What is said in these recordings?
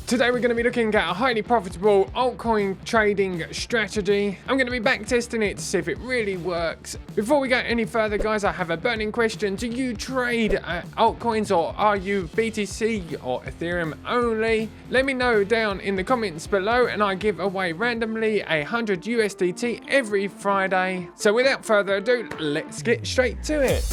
Today we're going to be looking at a highly profitable altcoin trading strategy. I'm going to be back testing it to see if it really works. Before we go any further, guys, I have a burning question. Do you trade altcoins, or are you BTC or Ethereum only? Let me know down in the comments below, and I give away randomly 100 USDT every Friday. So without further ado, let's get straight to it.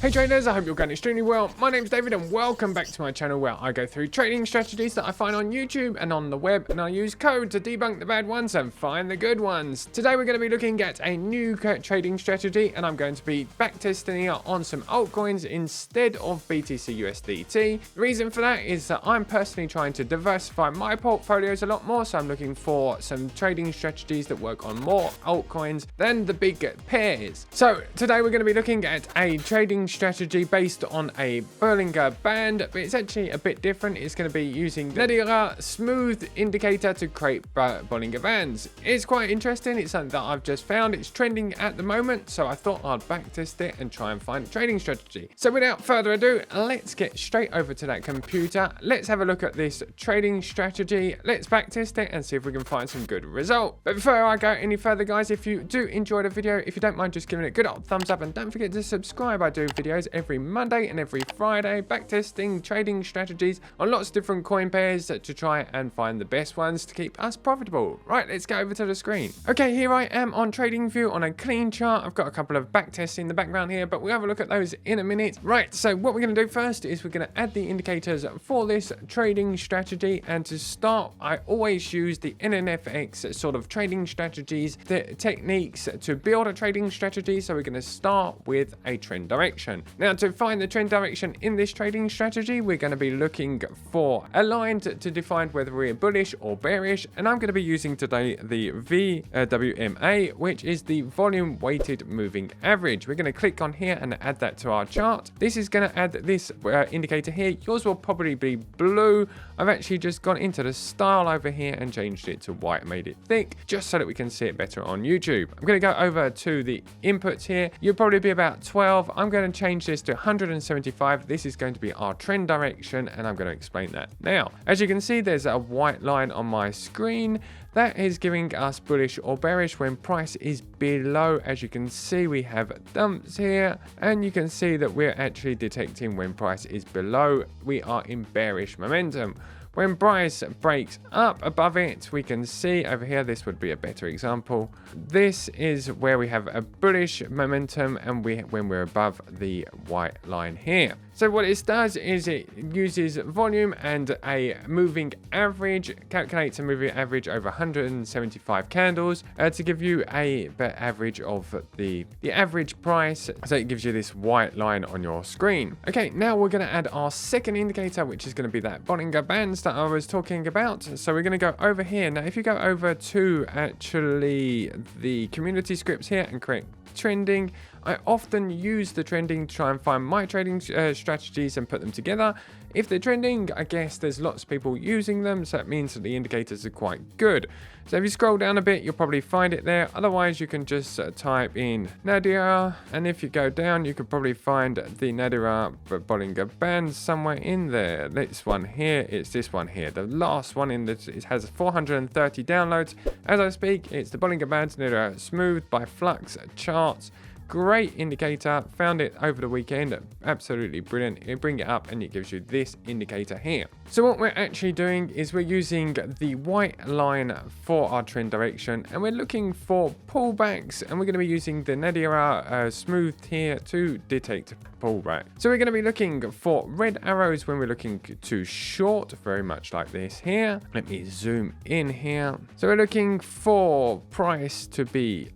Hey traders, I hope you're going extremely well. My name's David and welcome back to my channel where I go through trading strategies that I find on YouTube and on the web, and I use code to debunk the bad ones and find the good ones. Today we're going to be looking at a new trading strategy, and I'm going to be backtesting it on some altcoins instead of BTC USDT. The reason for that is that I'm personally trying to diversify my portfolios a lot more, so I'm looking for some trading strategies that work on more altcoins than the big pairs. So today we're going to be looking at a trading strategy based on a Bollinger Band, but it's actually a bit different. It's going to be using Nadaraya smooth indicator to create Bollinger Bands. It's quite interesting. It's something that I've just found. It's trending at the moment, so I thought I'd backtest it and try and find a trading strategy. So without further ado, let's get straight over to that computer. Let's have a look at this trading strategy. Let's backtest it and see if we can find some good result. But before I go any further, guys, if you do enjoy the video, if you don't mind just giving it a good old thumbs up, and don't forget to subscribe. I do videos every Monday and every Friday backtesting trading strategies on lots of different coin pairs to try and find the best ones to keep us profitable. Right, let's go over to the screen. Okay, here I am on TradingView on a clean chart. I've got a couple of backtests in the background here, but we'll have a look at those in a minute. Right, so what we're going to do first is we're going to add the indicators for this trading strategy, and to start I always use the NNFX sort of trading strategies, the techniques to build a trading strategy. So we're going to start with a trend direction. Now, to find the trend direction in this trading strategy, we're going to be looking for a line to define whether we're bullish or bearish, and I'm going to be using today the VWMA, which is the volume weighted moving average. We're going to click on here and add that to our chart. This is going to add this indicator here. Yours will probably be blue. I've actually just gone into the style over here and changed it to white, made it thick, just so that we can see it better on YouTube. I'm going to go over to the inputs here. You'll probably be about 12. I'm going to change this to 175. This is going to be our trend direction, and I'm going to explain that now. As you can see, there's a white line on my screen that is giving us bullish or bearish when price is below. As you can see, we have dumps here, and you can see that we're actually detecting when price is below, we are in bearish momentum. When price breaks up above it, we can see over here, this would be a better example. This is where we have a bullish momentum, and when we're above the white line here. So what it does is it uses volume and a moving average, calculates a moving average over 175 candles to give you a average of the average price. So it gives you this white line on your screen. Okay, now we're going to add our second indicator, which is going to be that Bollinger Bands that I was talking about. So we're going to go over here. Now, if you go over to actually the community scripts here and create trending, I often use the trending to try and find my trading strategies and put them together. If they're trending, I guess there's lots of people using them, so it means that the indicators are quite good. So if you scroll down a bit, you'll probably find it there. Otherwise, you can just type in Nadaraya, and if you go down, you could probably find the Nadaraya Bollinger Bands somewhere in there. This one here, it's this one here. The last one in this, it has 430 downloads. As I speak, it's the Bollinger Bands Nadaraya Smooth by Flux Charts. Great indicator, found it over the weekend, absolutely brilliant. You bring it up and it gives you this indicator here. So what we're actually doing is we're using the white line for our trend direction, and we're looking for pullbacks, and we're going to be using the Nadaraya smooth here to detect pullback. So we're going to be looking for red arrows when we're looking to short, very much like this here. Let me zoom in here. So we're looking for price to be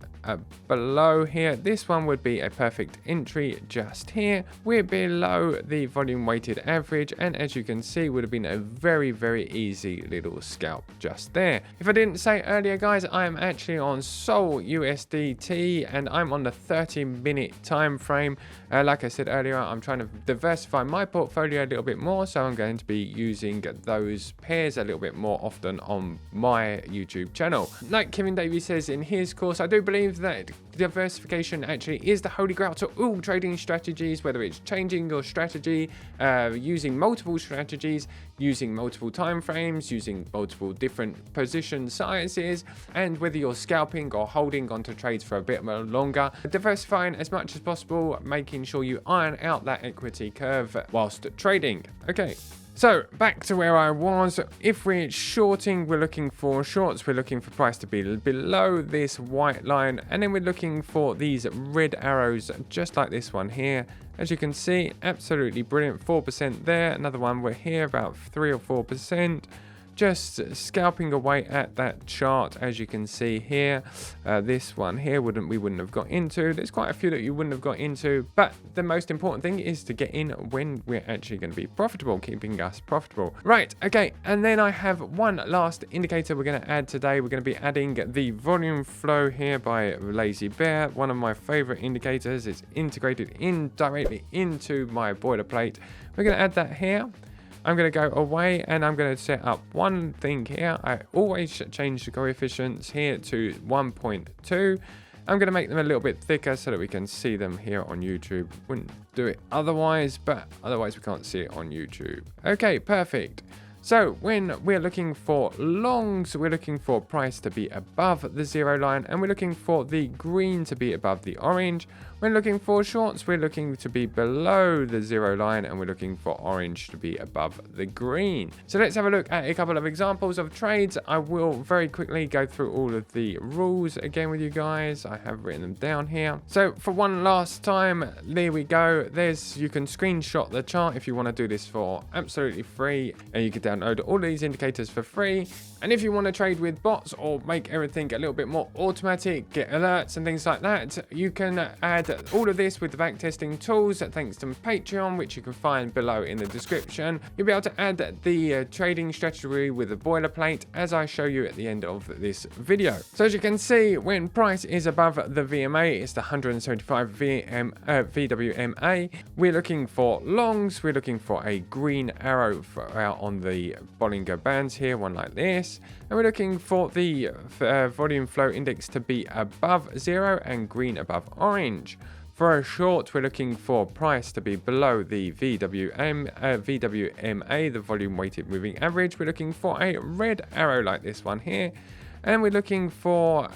below here. This one would be a perfect entry just here. We're below the volume weighted average, and as you can see, would have been a very, very easy little scalp just there. If I didn't say earlier, guys, I am actually on Sol USDT, and I'm on the 30-minute time frame. Like I said earlier, I'm trying to diversify my portfolio a little bit more, so I'm going to be using those pairs a little bit more often on my YouTube channel. Like Kevin Davies says in his course, I do believe believe that diversification actually is the holy grail to all trading strategies, whether it's changing your strategy, using multiple strategies, using multiple time frames, using multiple different position sizes, and whether you're scalping or holding onto trades for a bit longer. Diversifying as much as possible, making sure you iron out that equity curve whilst trading. Okay. So back to where I was. If we're shorting, we're looking for shorts, we're looking for price to be below this white line, and then we're looking for these red arrows just like this one here. As you can see, absolutely brilliant, 4% there. Another one, we're here about 3 or 4%. Just scalping away at that chart, as you can see here. This one here we wouldn't have got into. There's quite a few that you wouldn't have got into, but the most important thing is to get in when we're actually going to be profitable, keeping us profitable. Right, okay, and then I have one last indicator we're going to add today. We're going to be adding the volume flow here by Lazy Bear, one of my favorite indicators. It's integrated directly into my boilerplate. We're going to add that here. I'm going to go away and I'm going to set up one thing here. I always change the coefficients here to 1.2. I'm going to make them a little bit thicker so that we can see them here on YouTube. Wouldn't do it otherwise, but otherwise we can't see it on YouTube. Okay, perfect. So when we're looking for longs, we're looking for price to be above the 0 line, and we're looking for the green to be above the orange. When looking for shorts, we're looking to be below the 0 line, and we're looking for orange to be above the green. So let's have a look at a couple of examples of trades. I will very quickly go through all of the rules again with you guys. I have written them down here. So for one last time, there we go. You can screenshot the chart if you want to do this for absolutely free, and you can download all these indicators for free. And if you want to trade with bots or make everything a little bit more automatic, get alerts and things like that, you can add all of this with the backtesting tools thanks to Patreon, which you can find below in the description. You'll be able to add the trading strategy with the boilerplate as I show you at the end of this video. So as you can see, when price is above the VMA, it's the 175 VWMA. We're looking for longs. We're looking for a green arrow out on the Bollinger Bands here, one like this. And we're looking for the volume flow index to be above 0 and green above orange. For a short, we're looking for price to be below the VWMA, the volume weighted moving average. We're looking for a red arrow like this one here. And we're looking for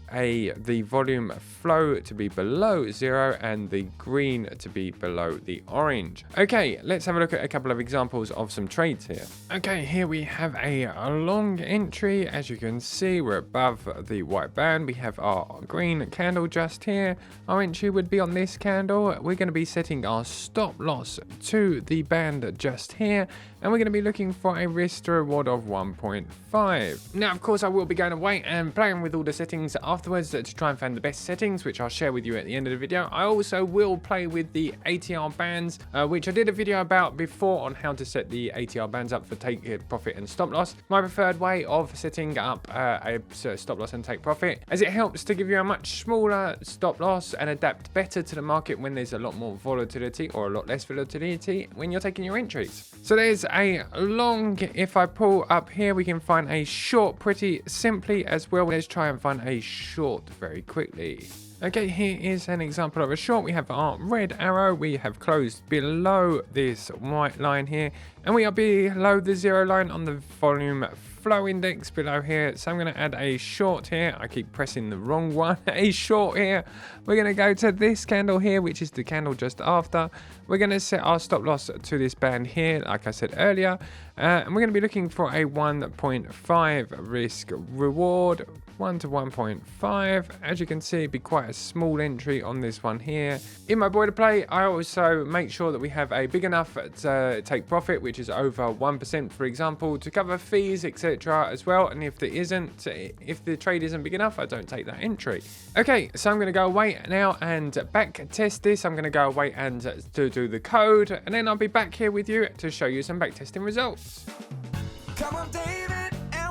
the volume flow to be below 0 and the green to be below the orange. Okay, let's have a look at a couple of examples of some trades here. Okay, here we have a long entry. As you can see, we're above the white band. We have our green candle just here. Our entry would be on this candle. We're going to be setting our stop loss to the band just here, and we're going to be looking for a risk to reward of 1.5. Now, of course, I will be going away and playing with all the settings afterwards to try and find the best settings, which I'll share with you at the end of the video. I also will play with the ATR bands, which I did a video about before on how to set the ATR bands up for take profit and stop loss. My preferred way of setting up a stop loss and take profit, as it helps to give you a much smaller stop loss and adapt better to the market when there's a lot more volatility or a lot less volatility when you're taking your entries. So there's a long. If I pull up here, we can find a short pretty simply as well. Let's try and find a short very quickly. Okay, here is an example of a short. We have our red arrow. We have closed below this white line here, and we are below the 0 line on the volume flow index below here. So I'm going to add a short here. I keep pressing the wrong one. A short here. We're going to go to this candle here, which is the candle just after. We're going to set our stop loss to this band here, like I said earlier, and we're going to be looking for a 1.5 risk reward. 1 to 1.5. As you can see, it'd be quite a small entry on this one here. In my boilerplate, I also make sure that we have a big enough take profit, which is over 1%, for example, to cover fees, etc. as well. And if there isn't, if the trade isn't big enough, I don't take that entry. Okay, so I'm going to go away now and back test this. I'm going to go away and to do the code, and then I'll be back here with you to show you some back testing results. Come on, David.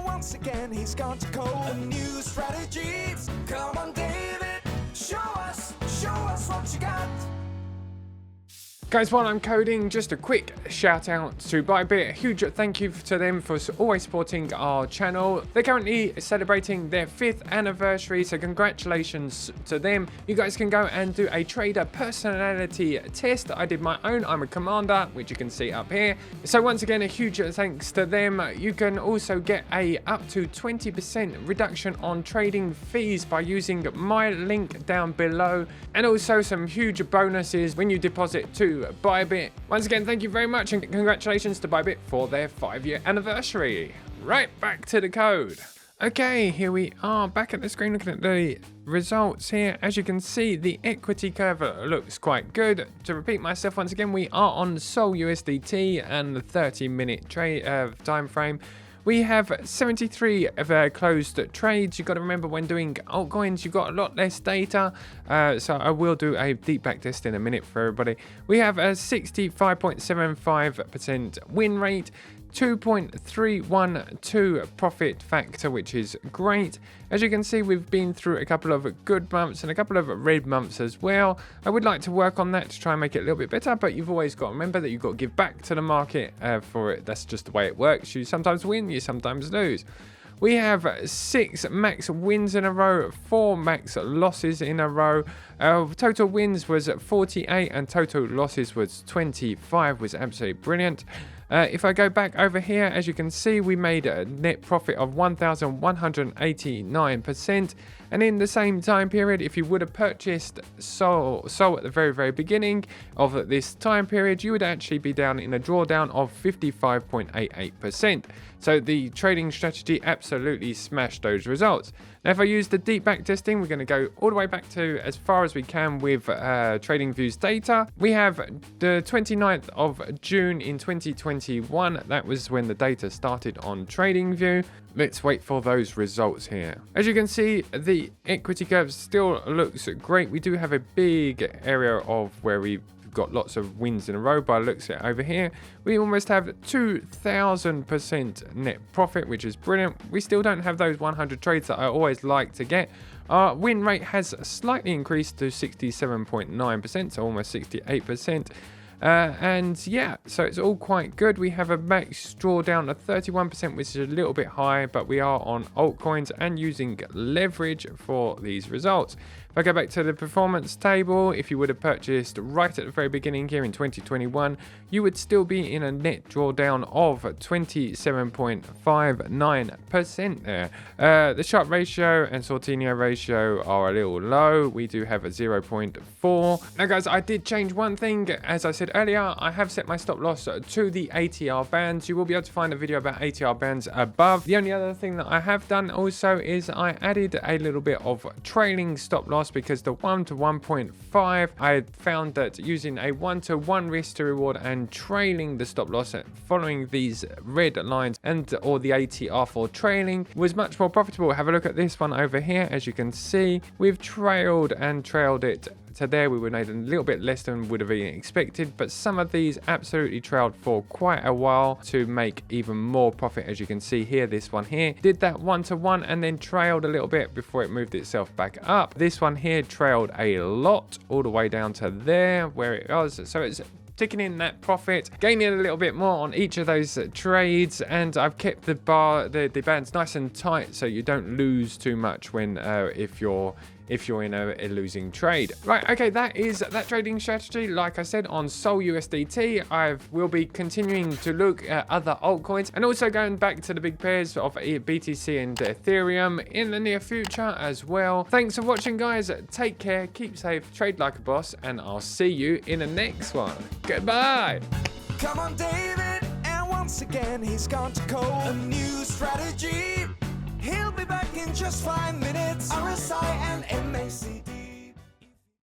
Once again, he's gone to code new strategies. Come on, David, show us what you got. Guys, while I'm coding, just a quick shout out to ByBit. A huge thank you to them for always supporting our channel. They're currently celebrating their 5th anniversary, so congratulations to them. You guys can go and do a trader personality test. I did my own. I'm a commander, which you can see up here. So once again, a huge thanks to them. You can also get a up to 20% reduction on trading fees by using my link down below, and also some huge bonuses when you deposit to ByBit. Once again, thank you very much and congratulations to ByBit for their 5-year anniversary. Right, back to the code. Okay, here we are back at the screen looking at the results here. As you can see, the equity curve looks quite good. To repeat myself once again, we are on Sol USDT and the 30-minute time frame. We have 73 of closed trades. You've got to remember when doing altcoins, you've got a lot less data. So I will do a deep back test in a minute for everybody. We have a 65.75% win rate, 2.312 profit factor, which is great. As you can see, we've been through a couple of good months and a couple of red months as well. I would like to work on that to try and make it a little bit better, but you've always got to remember that you've got to give back to the market for it. That's just the way it works. You sometimes win, you sometimes lose. We have 6 max wins in a row, 4 max losses in a row. Total wins was 48 and total losses was 25, was absolutely brilliant. If I go back over here, as you can see, we made a net profit of 1,189%. And in the same time period, if you would have purchased Sol at the very beginning of this time period, you would actually be down in a drawdown of 55.88%. So the trading strategy absolutely smashed those results. Now, if I use the deep back testing, we're going to go all the way back to as far as we can with TradingView's data. We have the 29th of June in 2021. That was when the data started on TradingView. Let's wait for those results here. As you can see, the equity curve still looks great. We do have a big area of where we've got lots of wins in a row. By looks at over here, we almost have 2,000% net profit, which is brilliant. We still don't have those 100 trades that I always like to get. Our win rate has slightly increased to 67.9%, so almost 68%. And yeah, so it's all quite good. We have a max drawdown of 31%, which is a little bit high, but we are on altcoins and using leverage for these results. If I go back to the performance table, if you would have purchased right at the very beginning here in 2021, you would still be in a net drawdown of 27.59% there. The Sharpe ratio and Sortino ratio are a little low. We do have a 0.4. Now guys, I did change one thing. As I said earlier, I have set my stop loss to the ATR bands. You will be able to find a video about ATR bands above. The only other thing that I have done also is I added a little bit of trailing stop loss, because the 1 to 1.5, I found that using a 1-to-1 risk to reward and trailing the stop loss following these red lines or the ATR for trailing was much more profitable. Have a look at this one over here. As you can see, we've trailed it to there. We would have made a little bit less than would have been expected, but some of these absolutely trailed for quite a while to make even more profit. As you can see here, this one here did that 1-to-1 and then trailed a little bit before it moved itself back up. This one here trailed a lot all the way down to there where it was. So it's ticking in that profit, gaining a little bit more on each of those trades, and I've kept the bands nice and tight so you don't lose too much when if you're in a losing trade. Right, okay, that is that trading strategy. Like I said, on Sol USDT, I will be continuing to look at other altcoins and also going back to the big pairs of BTC and Ethereum in the near future as well. Thanks for watching, guys. Take care, keep safe, trade like a boss, and I'll see you in the next one. Goodbye. Come on, David, and once again he's gone to code a new strategy. He'll be back in just 5 minutes. RSI and MACD.